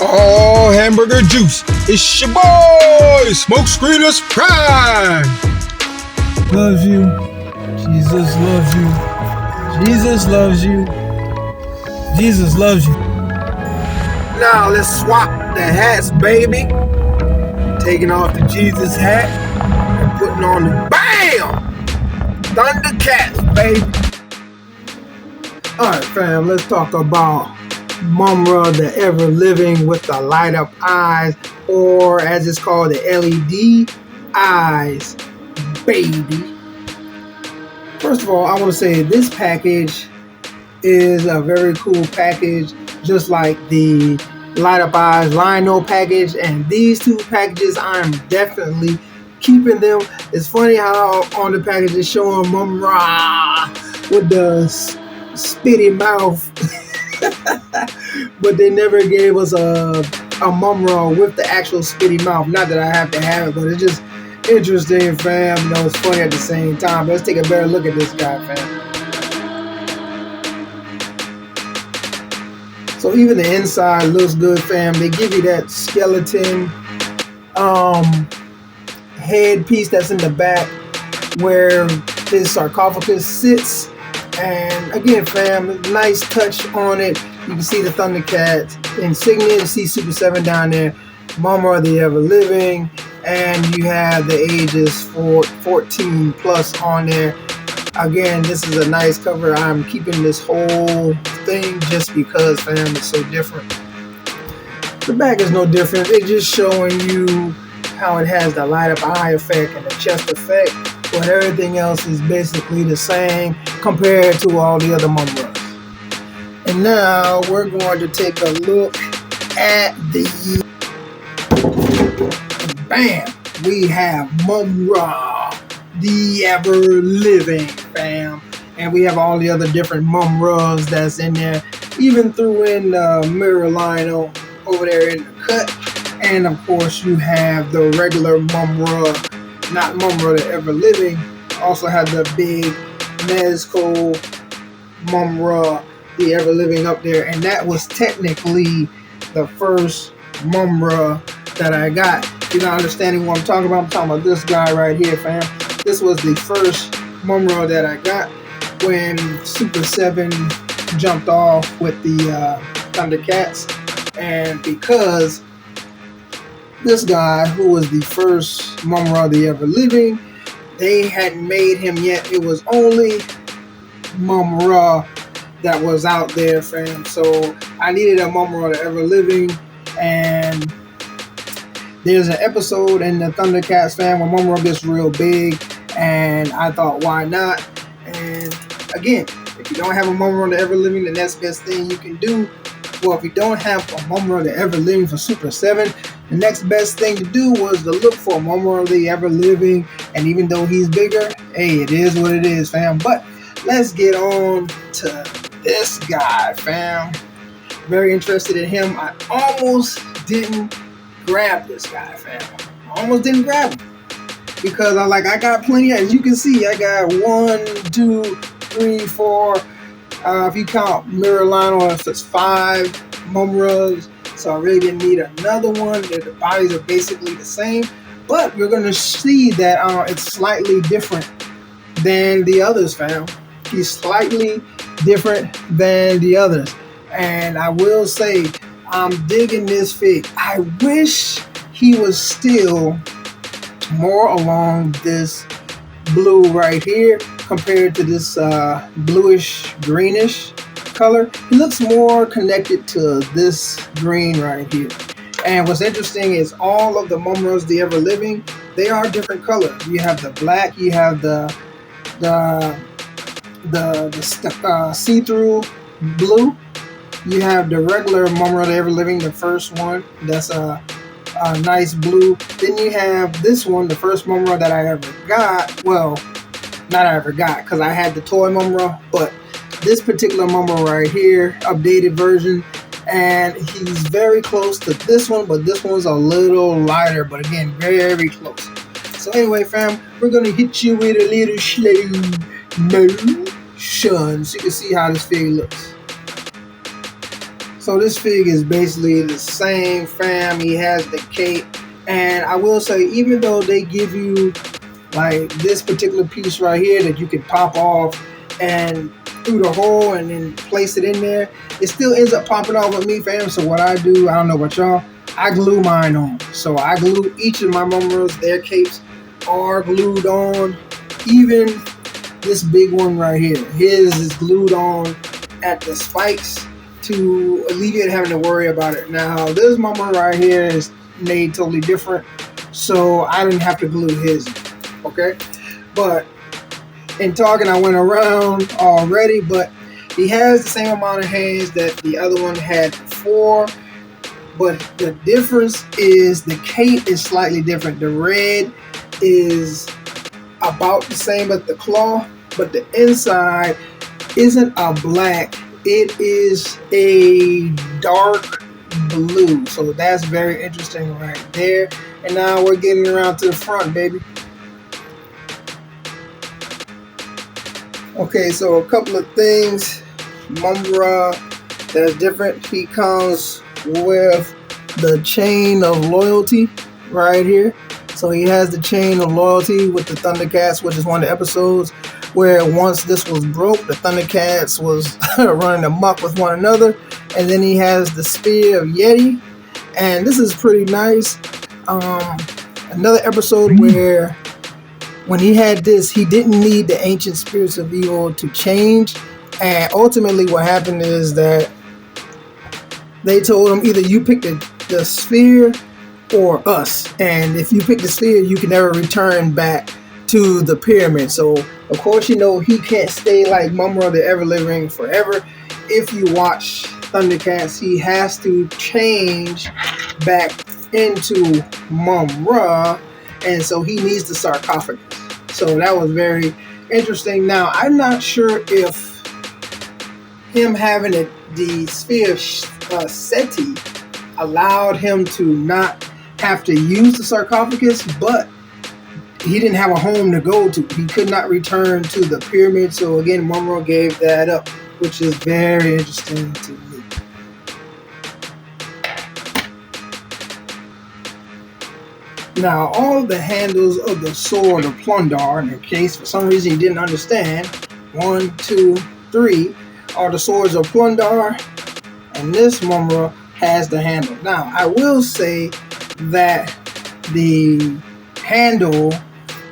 Oh, hamburger juice. It's your boy, Smoke Screeners Prime. Loves you. Jesus loves you. Jesus loves you. Jesus loves you. Now let's swap the hats, baby. Taking off the Jesus hat and putting on the BAM! Thundercats, baby. Alright, fam, let's talk about Mumm-Ra, the Everliving with the light up eyes, or as it's called, the LED eyes, baby. First of all, I want to say this package is a very cool package, just like the light up eyes Lionel package, and these two packages I'm definitely keeping them. It's funny how on the package it's showing Mumm-Ra with the spitty mouth, but they never gave us a Mumm-Ra with the actual spitty mouth. Not that I have to have it, but it's just interesting, fam. You know, it's funny at the same time. Let's take a better look at this guy, fam. So even the inside looks good, fam. They give you that skeleton headpiece that's in the back where his sarcophagus sits. And again, fam, nice touch on it. You can see the Thundercats insignia. You see SUPER7 down there. Mumm-Ra, the Everliving. And you have the ages 14 plus on there. Again, this is a nice cover. I'm keeping this whole thing just because, fam, it's so different. The back is no different. It's just showing you how it has the light up eye effect and the chest effect, but everything else is basically the same compared to all the other Mumm-Ras. And now we're going to take a look at the bam. We have Mumm-Ra, the Everliving, fam. And we have all the other different Mumm-Ras that's in there. Even threw in Mirror Lionel over there in the cut. And of course you have the regular Mumm-Ra, not Mumm-Ra, the Everliving. Also have the big Nezuko Mumm-Ra, the Everliving up there. And that was technically the first Mumm-Ra that I got. If you're not understanding what I'm talking about this guy right here, fam. This was the first Mumm-Ra that I got when SUPER7 jumped off with the Thundercats. And because this guy, who was the first Mumm-Ra, the Everliving, they hadn't made him yet. It was only Mumm-Ra that was out there, fam. So I needed a Mumm-Ra, the Everliving, and there's an episode in the Thundercats, fam, where Mumm-Ra gets real big, and I thought, why not? And again, if you don't have a Mumm-Ra, the Everliving, the next best thing you can do, well, if you don't have a Mumm-Ra, the Everliving for SUPER7, the next best thing to do was to look for a Mumm-Ra, the Everliving, and even though he's bigger, hey, it is what it is, fam. But let's get on to this guy, fam. Very interested in him. I almost didn't grab this guy, fam. I almost didn't grab him because I got plenty. As you can see, I got 1, 2, 3, 4. If you count Mirror Lionel, it's 5 Mumm-Ras. So I really didn't need another one. The bodies are basically the same, but you're gonna see that it's slightly different than the others, fam. He's slightly different than the others, and I will say I'm digging this fig. I wish he was still more along this blue right here compared to this bluish greenish color. He looks more connected to this green right here. And what's interesting is all of the Mumm-Ras, the Everliving, they are different colors. You have the black, you have the see-through blue. You have the regular Mumm-Ra, the Everliving, the first one. That's a nice blue. Then you have this one, the first Mumm-Ra that I ever got. Well, not I ever got, because I had the toy Mumm-Ra, but this particular Mumm-Ra right here, updated version, and he's very close to this one, but this one's a little lighter, but again, very close. So anyway, fam, we're gonna hit you with a little slow motion so you can see how this figure looks. So this fig is basically the same, fam. He has the cape, and I will say, even though they give you like this particular piece right here that you can pop off and through the hole and then place it in there, it still ends up popping off with me, fam. So what I do, I don't know about y'all, I glue mine on. So I glue each of my Mumm-Ras, their capes are glued on. Even this big one right here, his is glued on at the spikes to alleviate having to worry about it. Now this Mumm-Ra right here is made totally different, so I didn't have to glue his, okay? But in talking, I went around already, but he has the same amount of hands that the other one had before, but the difference is the cape is slightly different. The red is about the same as the claw, but the inside isn't a black, it is a dark blue. So that's very interesting right there. And now we're getting around to the front, baby. Okay, so a couple of things. Mumm-Ra that's different. He comes with the chain of loyalty right here. So he has the chain of loyalty with the Thundercats, which is one of the episodes where once this was broke, the Thundercats was running amok with one another. And then he has the Spear of Yeti, and this is pretty nice. Another episode where when he had this, he didn't need the ancient spirits of evil to change, and ultimately what happened is that they told him either you pick the sphere or us, and if you pick the sphere, you can never return back to the pyramid. So of course, you know, he can't stay like Mumm-Ra the Everliving forever. If you watch Thundercats, he has to change back into Mumm-Ra, and so he needs the sarcophagus. So that was very interesting. Now I'm not sure if him having the sphere of Seti allowed him to not have to use the sarcophagus, but he didn't have a home to go to. He could not return to the pyramid. So again, Mumm-Ra gave that up, which is very interesting to me. Now, all of the handles of the Sword of Plundar, in case for some reason you didn't understand, 1, 2, 3 are the Swords of Plundar, and this Mumm-Ra has the handle. Now, I will say that the handle,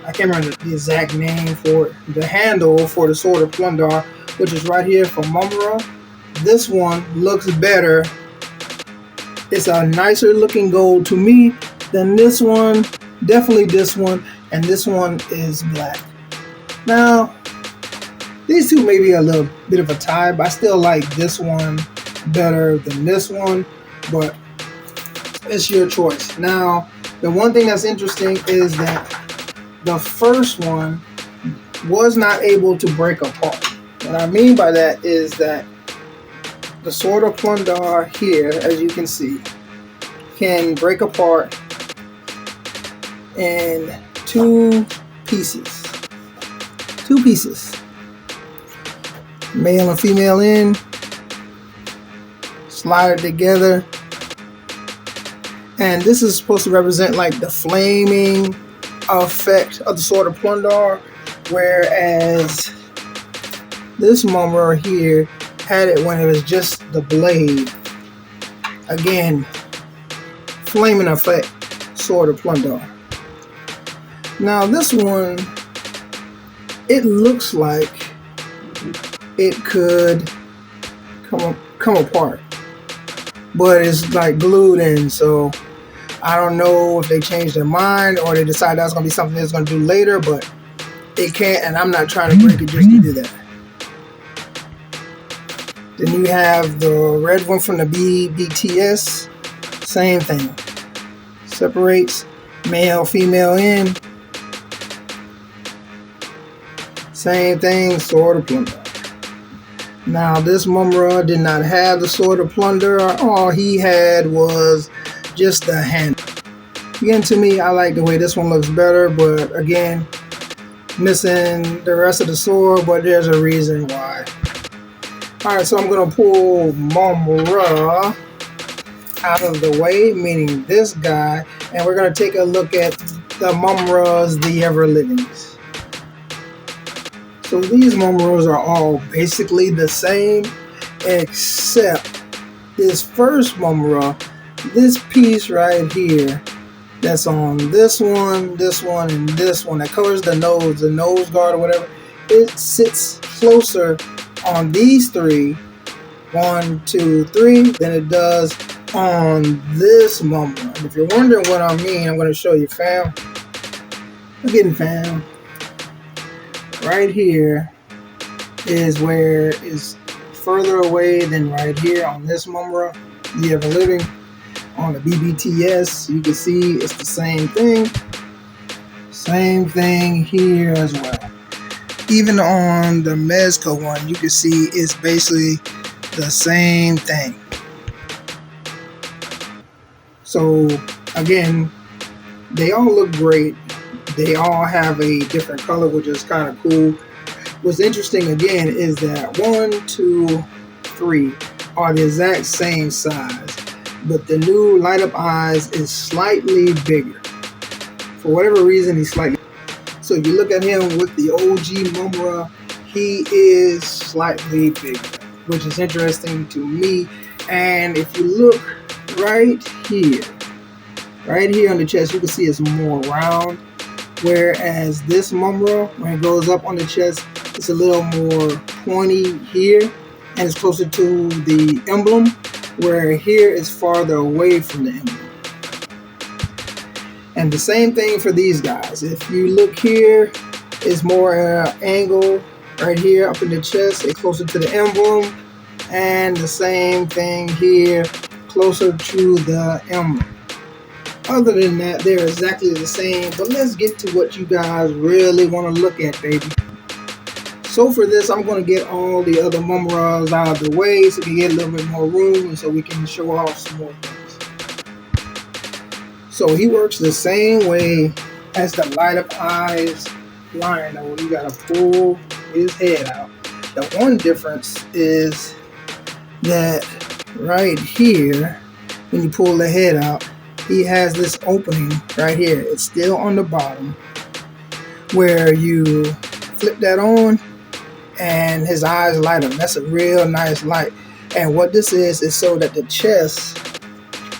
I can't remember the exact name for it, the handle for the Sword of Plundar, which is right here for Mumm-Ra, this one looks better. It's a nicer looking gold to me than this one, definitely this one, and this one is black. Now, these two may be a little bit of a tie, but I still like this one better than this one, but it's your choice. Now, the one thing that's interesting is that the first one was not able to break apart. What I mean by that is that the Sword of Plundar here, as you can see, can break apart in two pieces. Male and female in, slide it together, and this is supposed to represent like the flaming effect of the Sword of Plundar, whereas this Mumm-Ra here had it when it was just the blade. Again, flaming effect, Sword of Plundar. Now this one, it looks like it could come apart, but it's like glued in, so I don't know if they changed their mind or they decided that's going to be something that's going to do later, but it can't, and I'm not trying to break it just to do that. Then you have the red one from the BTS, same thing. Separates male, female in. Same thing, Sword of Plunder. Now this Mumm-Ra did not have the Sword of Plunder. All he had was just the hand. Again, to me, I like the way this one looks better, but again, missing the rest of the sword, but there's a reason why. Alright, so I'm going to pull Mumm-Ra out of the way, meaning this guy, and we're going to take a look at the Mumm-Ras, the Everlivings. So these Mumm-Ras are all basically the same, except this first Mumm-Ra, this piece right here, that's on this one, and this one, that covers the nose guard or whatever, it sits closer on these three, 1, 2, 3, than it does on this Mumm-Ra. And if you're wondering what I mean, I'm going to show you, fam. Again, fam. Right here is where it's further away than right here on this Mumm-Ra, the Everliving. On the BBTS, you can see it's the same thing. Same thing here as well. Even on the Mezco one, you can see it's basically the same thing. So again, they all look great. They all have a different color, which is kind of cool. What's interesting again is that 1, 2, 3 are the exact same size, but the new light up eyes is slightly bigger. For whatever reason, he's slightly. So if you look at him with the OG Mumm-Ra, he is slightly bigger, which is interesting to me. And if you look right here on the chest, you can see it's more round. Whereas this Mumm-Ra, when it goes up on the chest, it's a little more pointy here, and it's closer to the emblem, where here is farther away from the emblem. And the same thing for these guys. If you look here, it's more angle right here up in the chest, it's closer to the emblem, and the same thing here, closer to the emblem. Other than that, they're exactly the same, but let's get to what you guys really want to look at, baby. So for this, I'm going to get all the other Mumm-Ras out of the way so we can get a little bit more room and so we can show off some more things. So he works the same way as the light up eyes Lion. You got to pull his head out. The one difference is that right here, when you pull the head out, he has this opening right here. It's still on the bottom where you flip that on and his eyes light up. That's a real nice light. And what this is so that the chest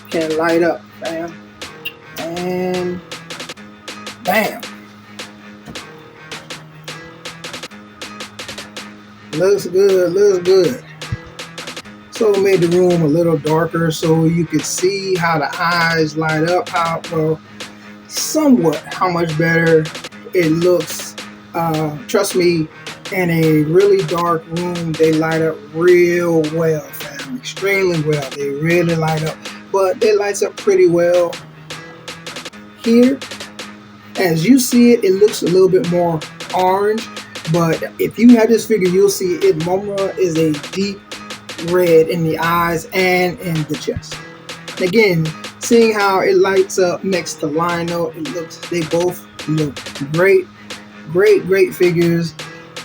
can light up, bam, and bam. Looks good, looks good. So it made the room a little darker so you could see how the eyes light up, somewhat how much better it looks. Trust me, in a really dark room, they light up real well, fam. Extremely well. They really light up. But it lights up pretty well here. As you see it, it looks a little bit more orange. But if you have this figure, you'll see it. Mumm-Ra is a deep red in the eyes and in the chest. Again, seeing how it lights up next to Lionel, they both look great. Great figures.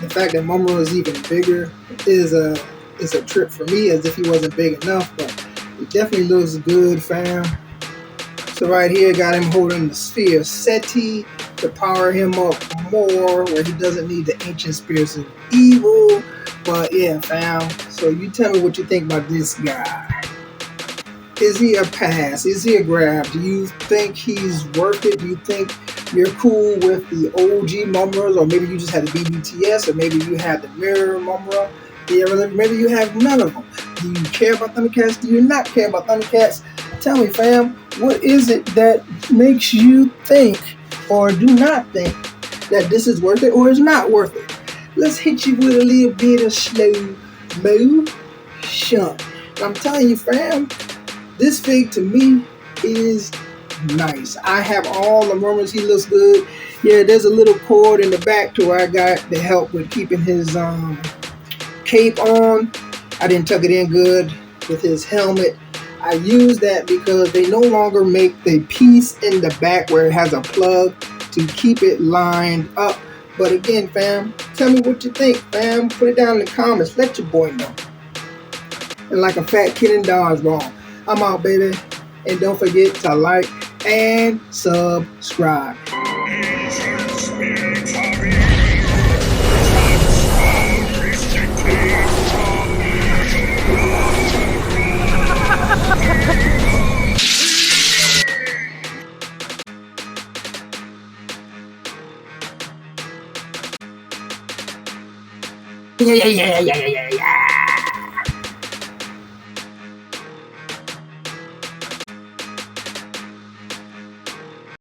The fact that Mumm-Ra is even bigger is a trip for me, as if he wasn't big enough, but it definitely looks good, fam. So right here, got him holding the Sphere Seti to power him up more, where he doesn't need the ancient spirits of evil. But yeah, fam, so you tell me what you think about this guy. Is he a pass? Is he a grab? Do you think he's worth it? Do you think you're cool with the OG Mumm-Ras, or maybe you just had the BBTS, or maybe you had the Mirror Mumm-Ra, maybe you have none of them? Do you care about Thundercats? Do you not care about Thundercats? Tell me, fam, what is it that makes you think or do not think that this is worth it or is not worth it? Let's hit you with a little bit of slow motion. I'm telling you, fam, this fig to me is nice. I have all the Mumm-Ras. He looks good. Yeah, there's a little cord in the back to where I got to help with keeping his cape on. I didn't tuck it in good with his helmet. I use that because they no longer make the piece in the back where it has a plug to keep it lined up. But again, fam, tell me what you think, fam. Put it down in the comments. Let your boy know. and like a fat kid in dodgeball. I'm out, baby. And don't forget to like and subscribe. Yeah.